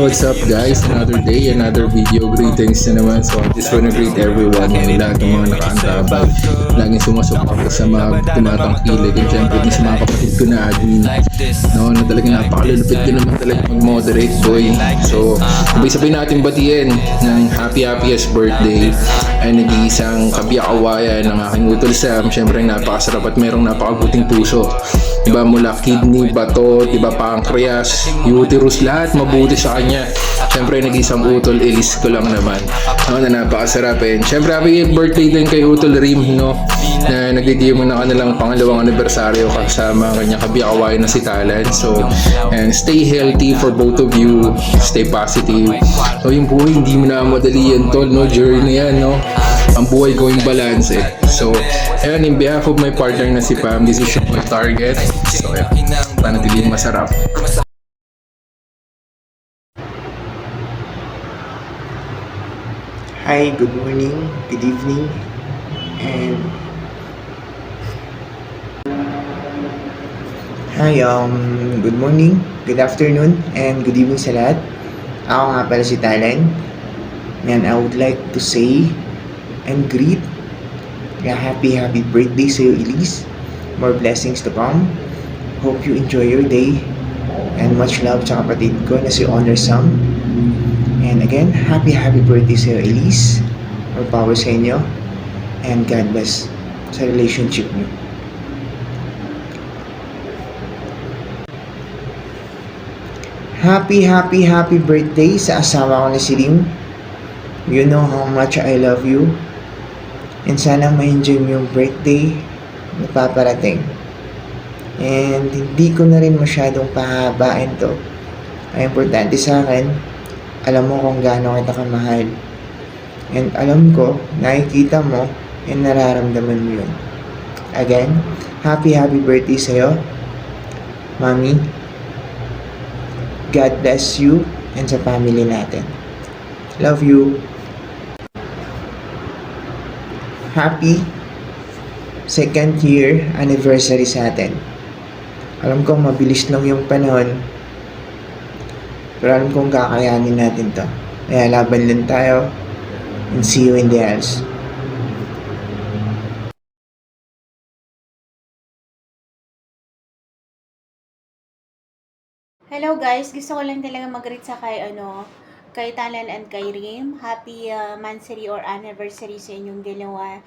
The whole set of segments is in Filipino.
what's up guys? Another day, another video. Greetings na naman. So I just wanna greet everyone, yung lahat ng mga nakaantabay, laging sumusuporta sa mga tumatangkilik, and syempre din sa mga kapatid ko na admin, no, na talagang napakalulupit ko naman talaga mag-moderate, boy. So sabay-sabay natin batiin ng happiest birthday ay nag-iisang kabiyak-awayan ng aking utol Sam. Syempre napakasarap at merong napakabuting puso. Diba, mula kidney, bato, diba, pancreas, uterus, lahat mabuti sa kanya. Siyempre, nag-isang utol, Elise ko lang naman. No, na napakasarap. And siyempre, happy birthday din kay Utol Rim, no? Na nagdidiyo mo na kanilang pangalawang anibersaryo kasama ang kanyang kabiyakaway na si Talan. So, and stay healthy for both of you. Stay positive. So, yung buhay, hindi mo na madali yan, tol, no? Journey yan, no? Ang buhay going balance, eh. So, ayan, in behalf of my partner na si Pam, this is my target. So, ayan, panatiling masarap. Hi, good morning, good evening, and good morning, good afternoon, and good evening sa lahat. Ako nga pala si Talan, and I would like to say and greet a happy birthday sa iyo, Elise. More blessings to come. Hope you enjoy your day, and much love sa kapatid ko na si Honor Sam. And again, happy birthday sa iyo, Elise. More power sa inyo. And God bless sa relationship niyo. Happy birthday sa asawa ko na si Rim. You know how much I love you. And sana ma-enjoy mo yung birthday na paparating. And hindi ko na rin masyadong pahabain to. Ang importante sa akin, alam mo kung gaano kita kamahal. And alam ko, nakikita mo, and nararamdaman mo yun. Again, happy birthday sa'yo, Mami. God bless you and sa family natin. Love you. Happy second year anniversary sa atin. Alam ko mabilis lang yung panahon, pero alam kong kakayanin natin to. Kaya laban lang tayo, and see you in the house. Hello guys, gusto ko lang talaga mag-greet sa kay Talan and kay Rim. Happy monthsary or anniversary sa inyong dalawa.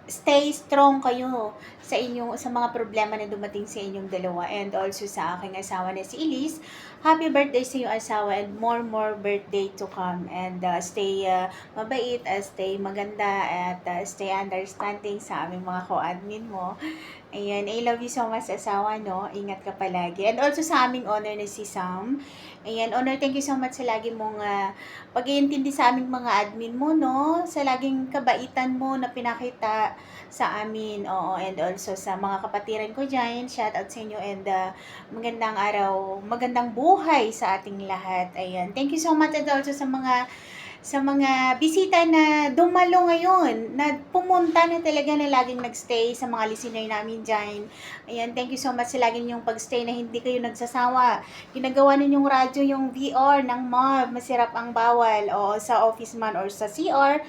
Stay strong kayo sa mga problema na dumating sa inyong dalawa, and also sa aking asawa na si Elise. Happy birthday sa iyong asawa, and more birthday to come, and stay mabait, stay maganda, at stay understanding sa aming mga co-admin mo. Ayan, I love you so much, asawa, no? Ingat ka palagi. And also sa aming owner na si Sam. Ayan, owner, thank you so much sa lagi mong pag-iintindi sa aming mga admin mo, no? Sa laging kabaitan mo na pinakita sa amin. Oo, and also sa mga kapatiran ko dyan. Shout out sa inyo, and magandang araw, magandang buhay sa ating lahat. Ayan, thank you so much, and also sa mga bisita na dumalo ngayon, na pumunta na talaga, na laging nagstay, sa mga listener namin dyan. Ayan, thank you so much sa laging yung pagstay, na hindi kayo nagsasawa. Ginagawa ninyong radyo, yung VR ng mob, masirap ang bawal, o sa office man or sa CR,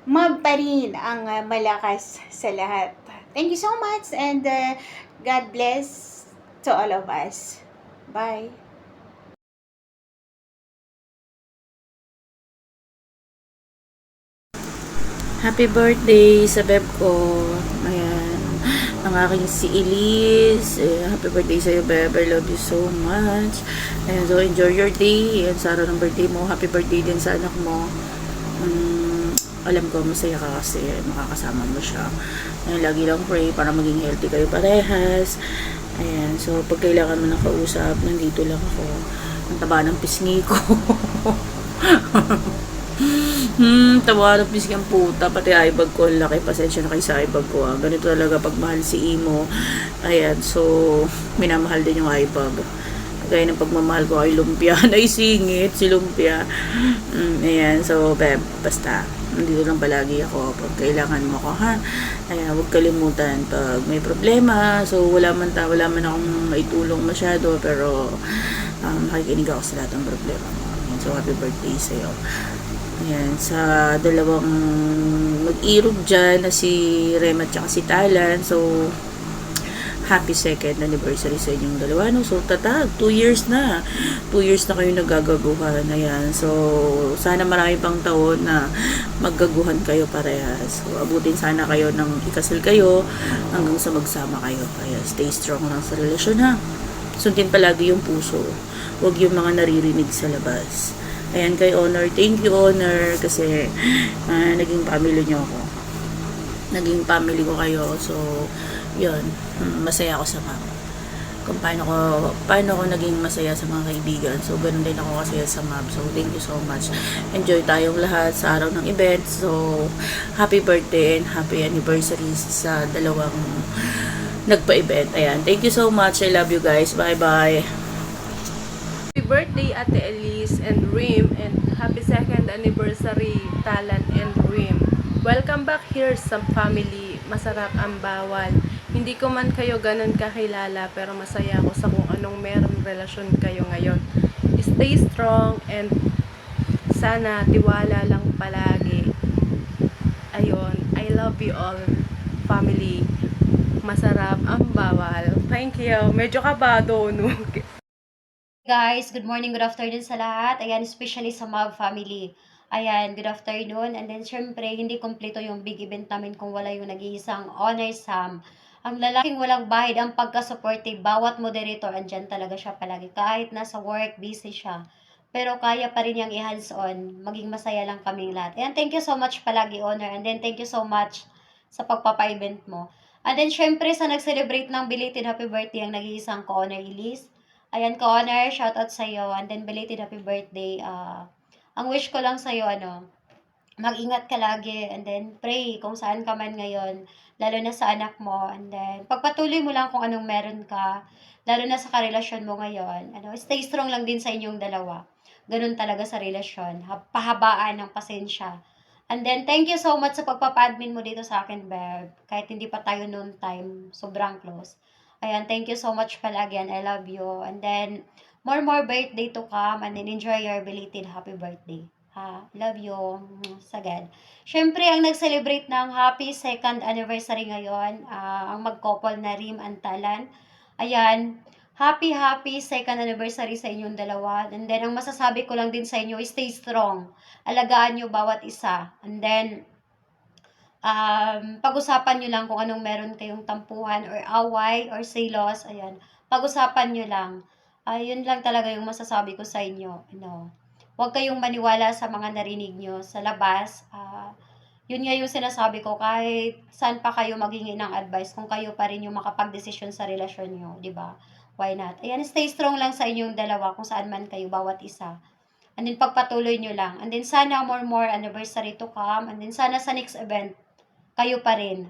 mob pa rin ang malakas sa lahat. Thank you so much, and God bless to all of us. Bye. Happy birthday sa beb ko. Ayan. Ang aking si Elise. Happy birthday sa'yo, beb. I love you so much. Ayan, so enjoy your day. Ayan, sa araw ng birthday mo. Happy birthday din sa anak mo. Alam ko, masaya ka kasi makakasama mo siya. Ayan, lagi lang pray para maging healthy kayo parehas. Ayan, so pag kailangan mo ng kausap, nandito lang ako. Ang taba ng pisngi ko. Tawa ng pisngi ang puta. Pati eyebag ko, ang laki. Pasensya na kayo sa eyebag ko. Ganito talaga pag mahal si Imo. Ayan, so minamahal din yung eyebag. Kaya ng pagmamahal ko ay lumpia. Naisingit si lumpia. Ayan, so beb, basta nandito lang palagi ako pag kailangan mo ko, ha? Ayan, huwag kalimutan pag may problema. So wala man akong maitulong masyado, pero makikinig ako sa lahat ng problema mo. So, happy birthday sa'yo. Ayan, sa dalawang mag-irog dyan na si Rem at saka si Talan. So, happy second anniversary sa inyong dalawa. No? So, tatag, 2 years na. 2 years na kayo naggagaguhan. Ayan. So, sana marami pang taon na maggaguhan kayo parehas. So, abutin sana kayo ng ikasal kayo hanggang sa magsama kayo. Kaya, stay strong lang sa relasyon, ha. Sundin palagi yung puso. Huwag yung mga naririnig sa labas. Ayan, kay Honor. Thank you, Honor. Kasi, naging family nyo ako. Naging family ko kayo. So, yun, masaya ako sa map. Kung paano ko naging masaya sa mga kaibigan. So, ganun din ako kasaya sa map. So, thank you so much. Enjoy tayong lahat sa araw ng event. So, happy birthday and happy anniversary sa dalawang nagpa-event. Ayan, thank you so much. I love you guys. Bye-bye. Happy birthday, Ate Elise and Rim, and happy second anniversary, Talan and Rim. Welcome back here sa family. Masarap ang bawal. Hindi ko man kayo ganun kakilala, pero masaya ako sa kung anong meron relasyon kayo ngayon. Stay strong and sana tiwala lang palagi. Ayun, I love you all, family. Masarap ang bawal. Thank you. Medyo kabado, no? Guys, good morning, good afternoon sa lahat. Ayan, especially sa Mab family. Ayan, good afternoon. And then, syempre, hindi kompleto yung big event namin kung wala yung nag-iisang Honor Sam. Ang lalaking walang bahid, ang pagka-supportive, bawat moderator, andyan talaga siya palagi. Kahit nasa work, busy siya. Pero kaya pa rin niyang i-hands-on. Maging masaya lang kaming lahat. Ayan, thank you so much palagi, Honor. And then, thank you so much sa pagpapa-event mo. And then, syempre, sa nag-celebrate ng belated happy birthday, ang nag-iisang ko, Honor Elise. Ayan, ka-honor, shoutout sa'yo. And then, belated happy birthday. Ang wish ko lang sa'yo, mag-ingat ka lagi. And then, pray kung saan ka man ngayon. Lalo na sa anak mo. And then, pagpatuloy mo lang kung anong meron ka. Lalo na sa karelasyon mo ngayon. Stay strong lang din sa inyong dalawa. Ganun talaga sa relasyon. Pahabaan ng pasensya. And then, thank you so much sa pagpapa-admin mo dito sa akin, Bev. Kahit hindi pa tayo noon time, sobrang close. Ayan, thank you so much palagi and I love you. And then, more birthday to come and then enjoy your belated happy birthday. Love you. Sagad. Syempre, ang nag-celebrate ng happy second anniversary ngayon, ang mag-couple na Rim and Talan. Ayan, happy second anniversary sa inyong dalawa. And then, ang masasabi ko lang din sa inyo, stay strong. Alagaan nyo bawat isa. And then, pag-usapan nyo lang kung anong meron kayong tampuhan or away or selos, ayan, pag-usapan nyo lang. Yun lang talaga yung masasabi ko sa inyo. Huwag kayong maniwala sa mga narinig nyo sa labas. Yun nga yung sinasabi ko, kahit saan pa kayo maghingi ng advice, kung kayo pa rin yung makapag-desisyon sa relasyon nyo, di ba? Why not? Ayan, stay strong lang sa inyong dalawa kung saan man kayo, bawat isa. And then, pagpatuloy nyo lang. And then, sana more anniversary to come. And then, sana sa next event, kayo pa rin.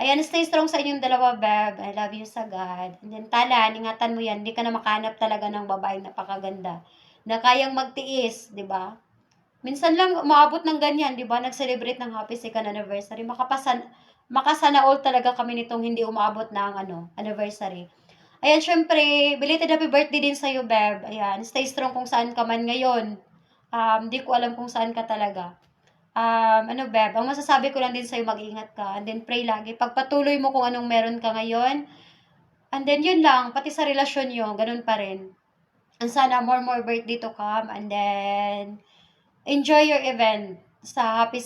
Ayan, stay strong sa inyong dalawa, Beb. I love you sa God. And then, Talan, ingatan mo yan. Hindi ka na makahanap talaga ng babaeng napakaganda na kayang magtiis, di ba? Minsan lang umabot ng ganyan, di ba? Nag-celebrate ng happy second anniversary. Makasana all talaga kami nitong hindi umabot ng anniversary. Ayan, syempre, belated happy birthday din sa'yo, Beb. Ayan, stay strong kung saan ka man ngayon. Di ko alam kung saan ka talaga. Beb, ang masasabi ko lang din sa'yo, mag-ingat ka. And then, pray lagi. Pagpatuloy mo kung anong meron ka ngayon. And then, yun lang. Pati sa relasyon nyo, ganun pa rin. And sana more birthday to come. And then, enjoy your event sa happy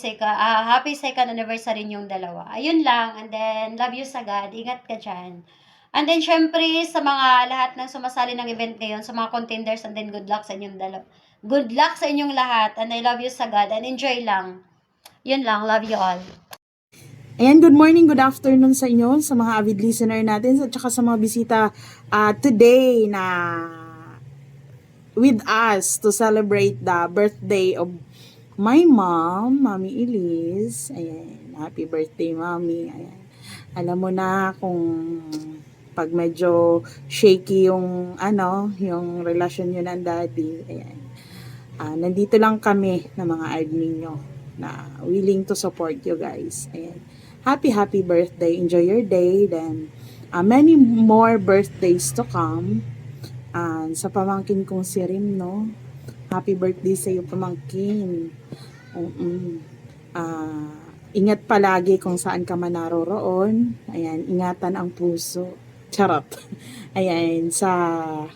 second anniversary yung dalawa. Ayun lang. And then, love you sa God. Ingat ka dyan. And then, syempre, sa mga lahat ng sumasali ng event ngayon, sa mga contenders, and then, good luck sa inyong dalawa. Good luck sa inyong lahat. And I love you sa God. And enjoy lang. Yun lang. Love you all. Ayan, good morning, good afternoon sa inyo, sa mga avid listener natin, at saka sa mga bisita today na with us to celebrate the birthday of my mom, Mami Elise. Ayan, happy birthday, Mami. Ayan. Alam mo na kung pag medyo shaky yung yung relasyon nyo ng daddy. Ayan. Nandito lang kami na mga admin nyo na willing to support you guys. Ayan. Happy birthday. Enjoy your day. Then, many more birthdays to come. Sa pamangkin kong si Rim, no? Happy birthday sa iyo, pamangkin. Ingat palagi kung saan ka man naroroon. Ayan, ingatan ang puso. Charot. Ayan, sa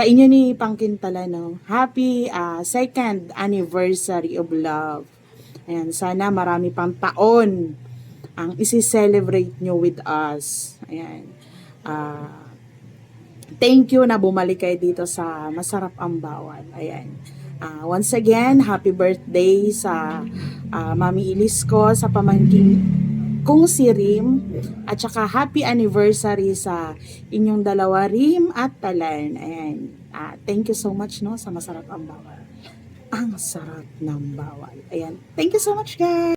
inyo ni Pangkin Talano, happy second anniversary of love. Ayan, sana marami pang taon ang isi-celebrate nyo with us. Ayan. Thank you na bumalik kayo dito sa Masarap ang Bawal. Ayan. Once again, happy birthday sa Mami Ilis ko, sa pamangkin kong si Rim, at saka happy anniversary sa inyong dalawa, Rim at Talan. Ayan. Thank you so much, no, sa Masarap ang Bawal. Ang sarap ng bawal. Ayan. Thank you so much, guys.